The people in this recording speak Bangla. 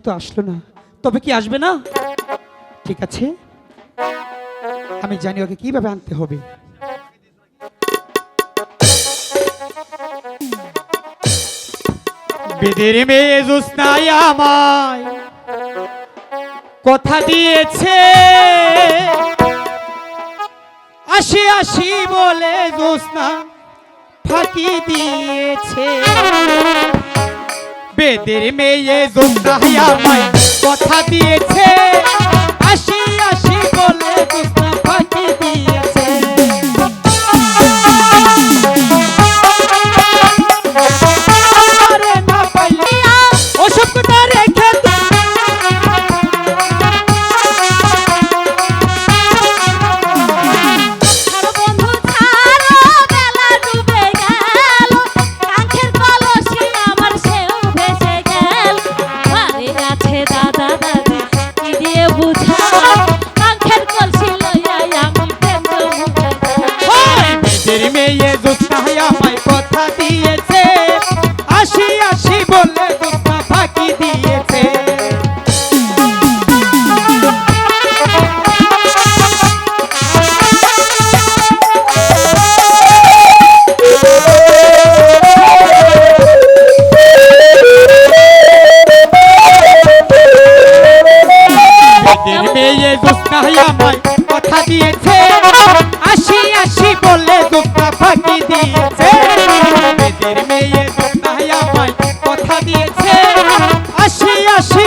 তো আসলো না, তবে কি আসবে না? ঠিক আছে, আমি জানি ওকে কিভাবে আনতে হবে। বেদের মেয়ে জোৎস্নাই আমায় কথা দিয়েছে, আসি আসি বলে জোৎস্না ফাঁকি দিয়েছে। বেদের মেয়ে জোৎস্নাই আমায় কথা দিয়েছে, আসি আসি বলে জোৎস্না ফাঁকি দিয়েছে। মেয়ে জোৎস্নাই আমায় কথা দিয়েছে, আসি আসি বলে জোৎস্না ফাঁকি দিয়েছে। মেয়ে জোৎস্নাই আমায় কথা দিয়েছে, আসি আসি বলে জোৎস্না ফাঁকি দিয়েছে। বেদের মেয়ে জোৎস্নাই আমায় কথা দিয়েছে, আসি আসি